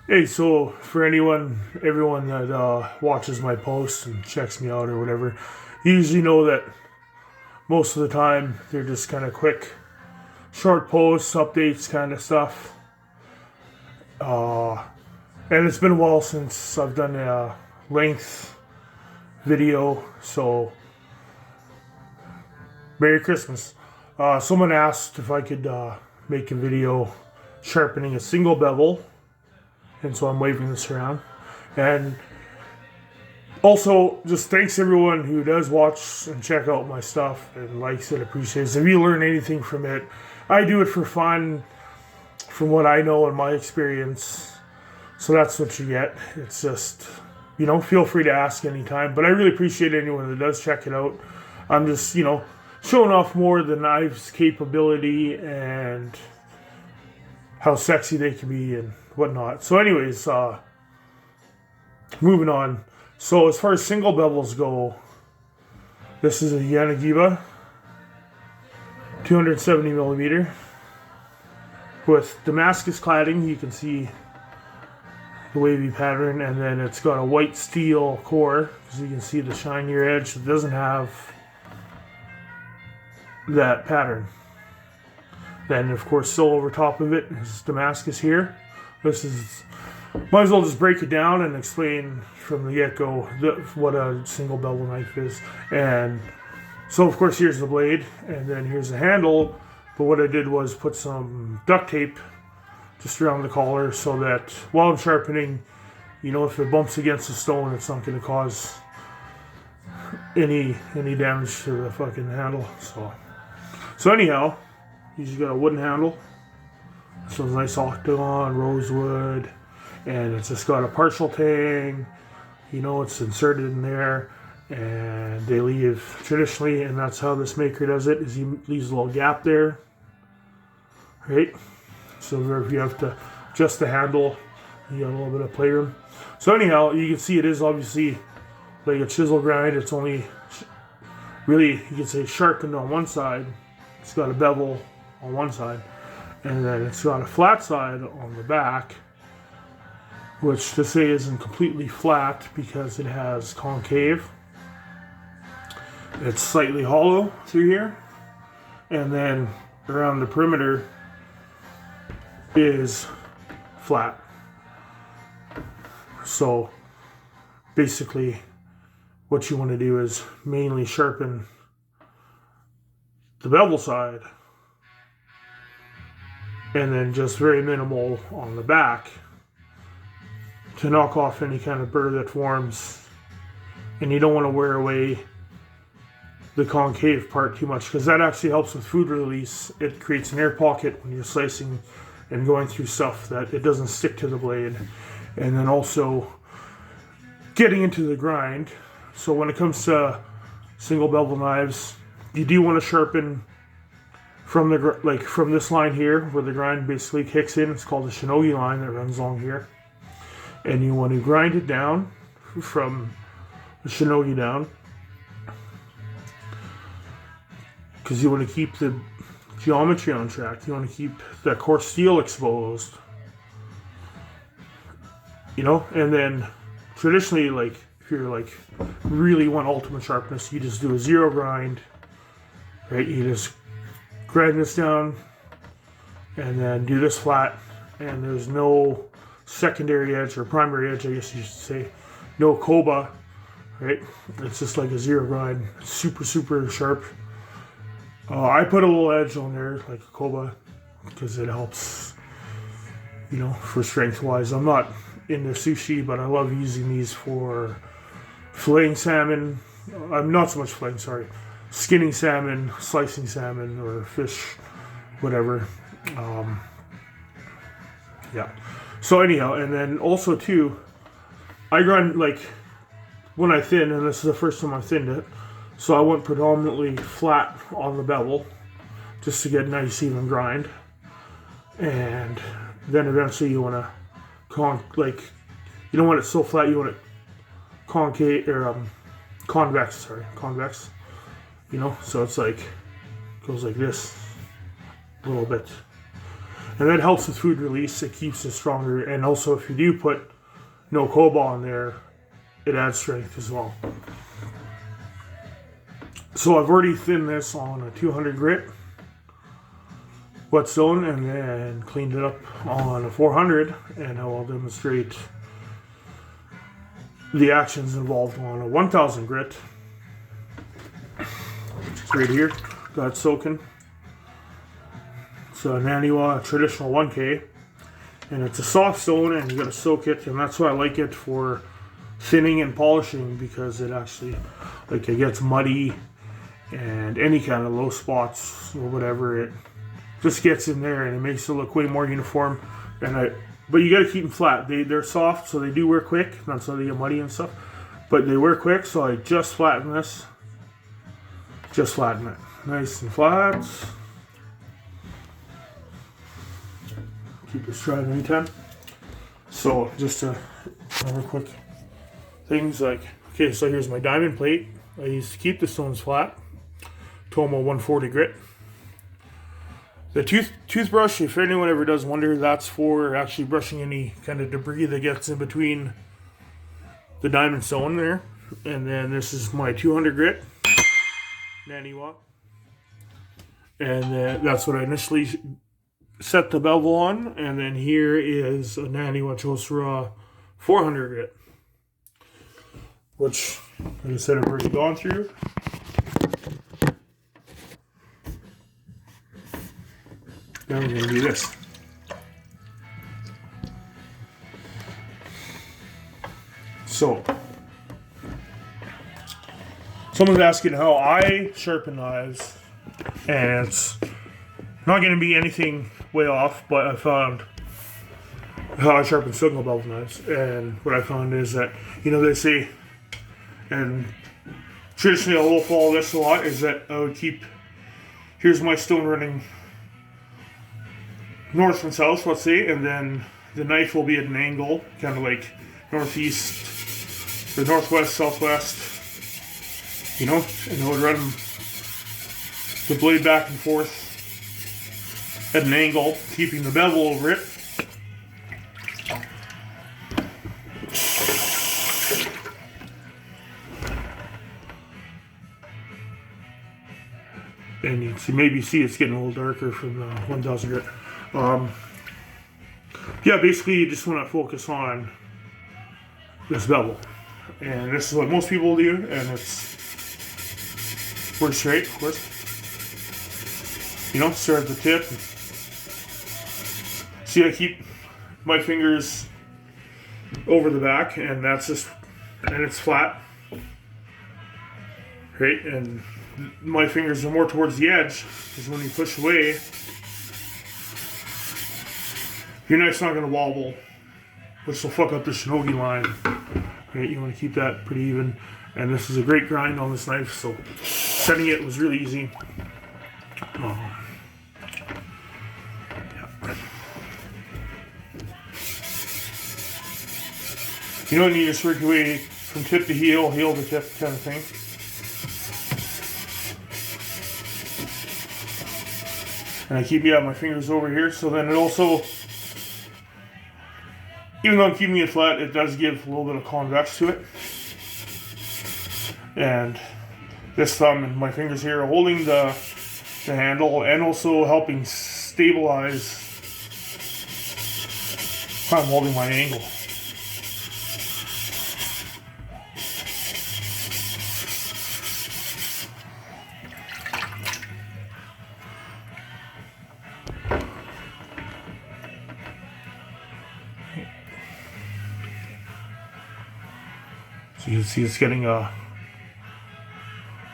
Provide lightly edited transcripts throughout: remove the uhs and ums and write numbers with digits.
Hey, so for everyone that watches my posts and checks me out or whatever, you usually know that most of the time they're just kind of quick, short posts, updates, kind of stuff. Uh, and it's been a while since I've done a length video, so Merry Christmas. Someone asked if I could make a video sharpening a single bevel, and so I'm waving this around. And also, just thanks everyone who does watch and check out my stuff and likes it, appreciates it. If you learn anything from it, I do it for fun, from what I know and my experience. So that's what you get. It's just, feel free to ask anytime. But I really appreciate anyone that does check it out. I'm just, showing off more the knives' capability and how sexy they can be and whatnot. So, anyways, moving on. So as far as single bevels go, this is a Yanagiba 270 millimeter with Damascus cladding. You can see the wavy pattern, and then it's got a white steel core, so you can see the shinier edge. It doesn't have that pattern. Then, of course, still over top of it is Damascus here. This is, might as well just break it down and explain from the get-go what a single bevel knife is. And so, of course, here's the blade, and then here's the handle. But what I did was put some duct tape just around the collar so that while I'm sharpening, if it bumps against the stone, it's not going to cause any damage to the fucking handle. So anyhow, you just got a wooden handle. So it's nice octagon, rosewood, and it's just got a partial tang. It's inserted in there, and they leave traditionally, and that's how this maker does it, is he leaves a little gap there, right? So if you have to adjust the handle, you got a little bit of playroom. So anyhow, you can see it is obviously like a chisel grind. It's only really, you can say, sharpened on one side. It's got a bevel on one side, and then it's got a flat side on the back, which to say isn't completely flat because it has concave. It's slightly hollow through here, and then around the perimeter is flat. So basically what you want to do is mainly sharpen the bevel side, and then just very minimal on the back to knock off any kind of burr that forms. And you don't want to wear away the concave part too much, because that actually helps with food release. It creates an air pocket when you're slicing and going through stuff, that it doesn't stick to the blade. And then also getting into the grind. So when it comes to single bevel knives, you do want to sharpen from from this line here where the grind basically kicks in. It's called the shinogi line that runs along here, and you want to grind it down from the shinogi down, because you want to keep the geometry on track. You want to keep that coarse steel exposed, and then traditionally, if you're really want ultimate sharpness, you just do a zero grind, right? You just grind this down and then do this flat, and there's no secondary edge or primary edge, I guess you should say, no koba, right? It's just like a zero grind, super sharp. I put a little edge on there, like a koba, because it helps, for strength wise. I'm not into sushi, but I love using these for filleting salmon. I'm not so much filleting, sorry. Skinning salmon, slicing salmon, or fish, whatever. Yeah. So anyhow, and then also too, I grind when I thin, and this is the first time I thinned it, so I went predominantly flat on the bevel, just to get a nice even grind. And then eventually you want to you don't want it so flat, you want it concave or convex. So it's goes like this a little bit, And that helps with food release. It keeps it stronger. And also, if you do put no cobalt in there, it adds strength as well. So I've already thinned this on a 200 grit whetstone and then cleaned it up on a 400, and now I'll demonstrate the actions involved on a 1000 grit, which is right here. Got it soaking. It's a Naniwa traditional 1K, and it's a soft stone, and you got to soak it, and that's why I like it for thinning and polishing, because it actually, like, it gets muddy and any kind of low spots or whatever, it just gets in there and it makes it look way more uniform. But you got to keep them flat. They're soft, so they do wear quick. That's why they get muddy and stuff. But they wear quick, so I just flatten this. Just flatten it, nice and flat. Keep this dry anytime. So just another quick things like, okay, so here's my diamond plate. I used to keep the stones flat. Tomo 140 grit. The toothbrush, if anyone ever does wonder, that's for actually brushing any kind of debris that gets in between the diamond stone there. And then this is my 200 grit Naniwa. And then that's what I initially set the bevel on. And then here is a Naniwa Chosura 400 grit, which, like I said, I've already gone through. Now we're going to do this. So, someone's asking how I sharpen knives, and it's not going to be anything way off, but I found how I sharpen Single Bevel knives, and what I found is that, they say, and traditionally I will follow this a lot, is that I would keep, here's my stone running north and south, let's say, and then the knife will be at an angle, kind of like northeast or northwest, southwest, and I would run the blade back and forth at an angle, keeping the bevel over it. And you can maybe see it's getting a little darker from the 1000 grit. Yeah, basically you just want to focus on this bevel, and this is what most people do, and it's works straight, of course. Start at the tip. See, I keep my fingers over the back, and it's flat, right? And my fingers are more towards the edge, because when you push away, your knife's not going to wobble, which will fuck up the shinogi line. Right? You want to keep that pretty even. And this is a great grind on this knife, so setting it was really easy. Yeah. And you just work your way from tip to heel, heel to tip kind of thing. And I keep my fingers over here, so then it also, even though I'm keeping it flat, it does give a little bit of convex to it. And this thumb and my fingers here are holding the handle and also helping stabilize how I'm holding my angle. So you can see it's getting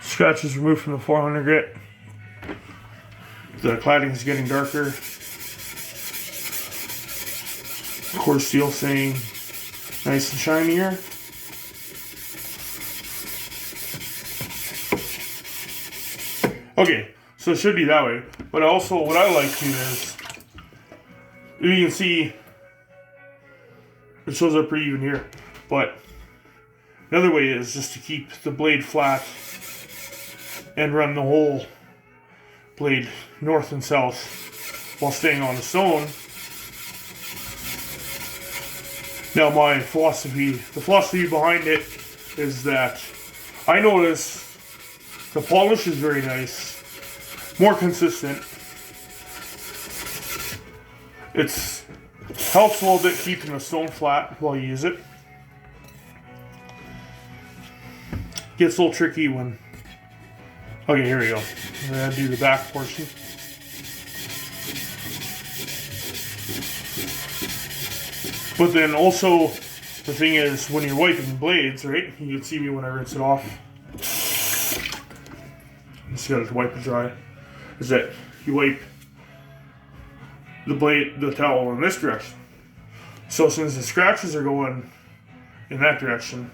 scratches removed from the 400 grit. The cladding is getting darker. Of course, steel staying nice and shinier. Okay, so it should be that way. But also, what I like to do is, you can see it shows up pretty even here. But another way is just to keep the blade flat and run the whole blade north and south while staying on the stone. Now the philosophy behind it is that I notice the polish is very nice, more consistent. It helps a little bit keeping the stone flat while you use it. Gets a little tricky when... Okay, here we go. I'm going to do the back portion. But then also, the thing is, when you're wiping blades, right? You can see me when I rinse it off. Just gotta wipe it dry. Is that you wipe the towel in this direction. So since the scratches are going in that direction,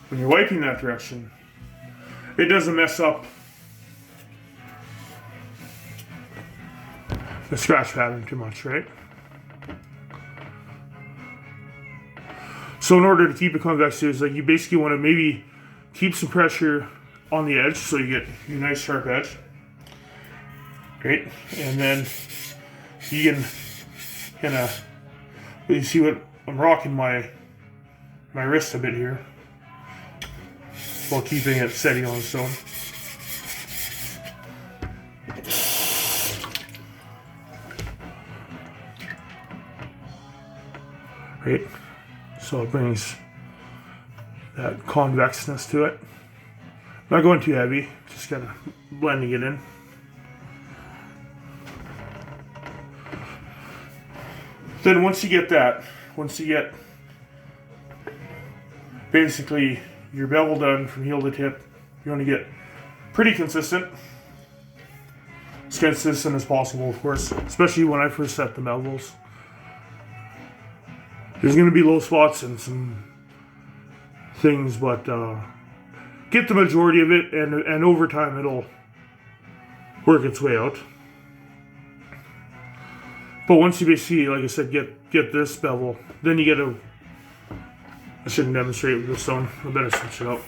when you're wiping that direction, it doesn't mess up the scratch pattern too much, right? So in order to keep it convex, is like you basically want to maybe keep some pressure on the edge so you get your nice sharp edge. Great. And then you can kind of, you see what I'm rocking my wrist a bit here while keeping it steady on the stone. Right. So it brings that convexness to it. Not going too heavy, just kind of blending it in. Then once you get basically your bevel done from heel to tip, you want to get pretty consistent. As consistent as possible, of course, especially when I first set the bevels. There's going to be low spots and some things, but get the majority of it, and over time it'll work its way out. But once you basically, like I said, get this bevel, then you get I shouldn't demonstrate with this stone. I better switch it up.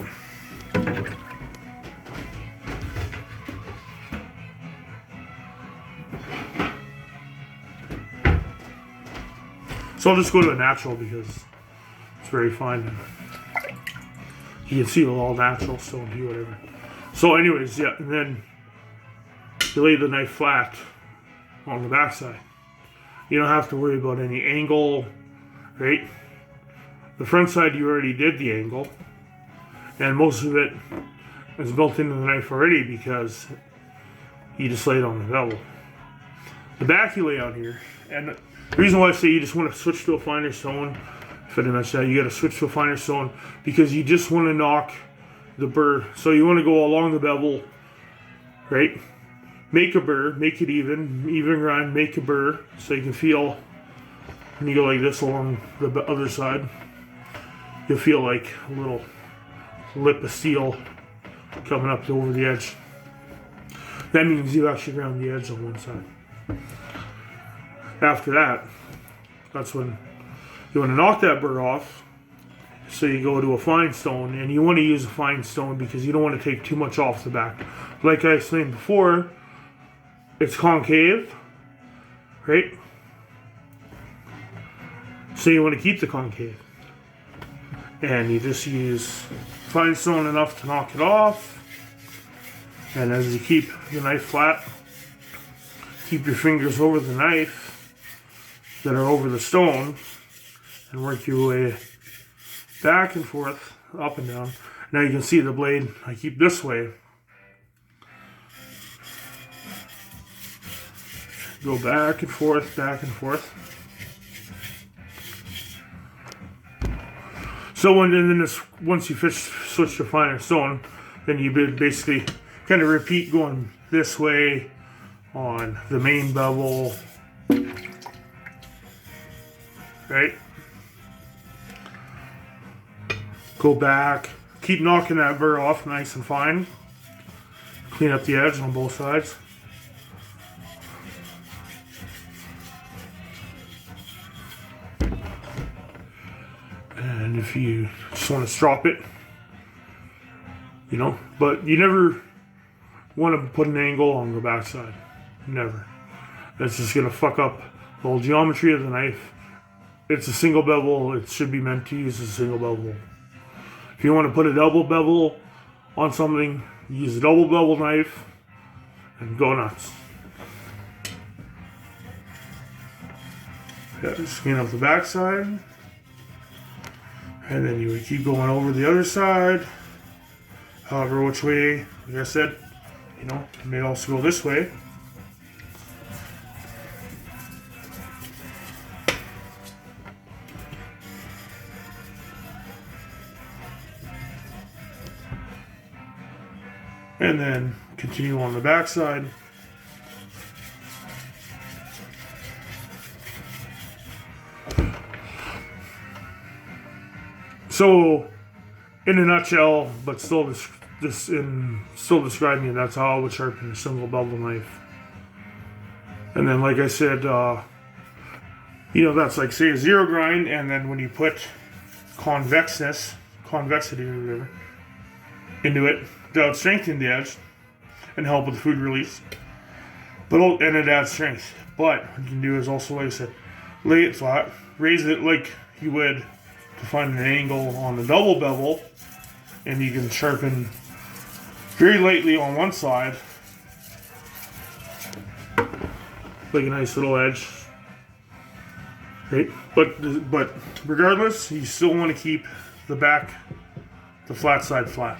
So I'll just go to a natural because it's very fine. You can see it's all natural, so do whatever. So anyways, yeah, and then you lay the knife flat on the backside. You don't have to worry about any angle, right? The front side you already did the angle, and most of it is built into the knife already because you just lay it on the bevel. The back you lay on here, and the reason why I say you just want to switch to a finer stone, if I didn't mention that, you got to switch to a finer stone because you just want to knock the burr. So you want to go along the bevel, right? Make a burr, make it even grind, make a burr so you can feel, when you go like this along the other side, you'll feel like a little lip of steel coming up over the edge. That means you actually ground the edge on one side. After that, that's when you want to knock that burr off. So you go to a fine stone, and you want to use a fine stone because you don't want to take too much off the back. Like I explained before, it's concave, right? So you want to keep the concave. And you just use fine stone enough to knock it off. And as you keep the knife flat, keep your fingers over the knife that are over the stone and work your way back and forth, up and down. Now you can see the blade, I keep this way. Go back and forth, back and forth. So once you switch to finer stone, then you basically kind of repeat going this way on the main bevel, right? Go back, keep knocking that burr off nice and fine. Clean up the edge on both sides. And if you just want to strop it, you know, but you never want to put an angle on the backside. Never. It's just gonna fuck up the whole geometry of the knife. It's a single bevel. It should be meant to use a single bevel. If you want to put a double bevel on something, use a double bevel knife and go nuts. Yeah, just clean up the back side. And then you would keep going over the other side. However, which way, like I said, you know, it may also go this way. And then continue on the back side. So, in a nutshell, but still describing it, that's how I would sharpen a single bevel knife. And then, like I said, you know, that's like say a zero grind, and then when you put convexity or whatever into it, that would strengthen the edge and help with food release. And it adds strength. But what you can do is also, like I said, lay it flat, raise it like you would to find an angle on the double bevel, and you can sharpen very lightly on one side, like a nice little edge. Right? But regardless, you still want to keep the flat side flat.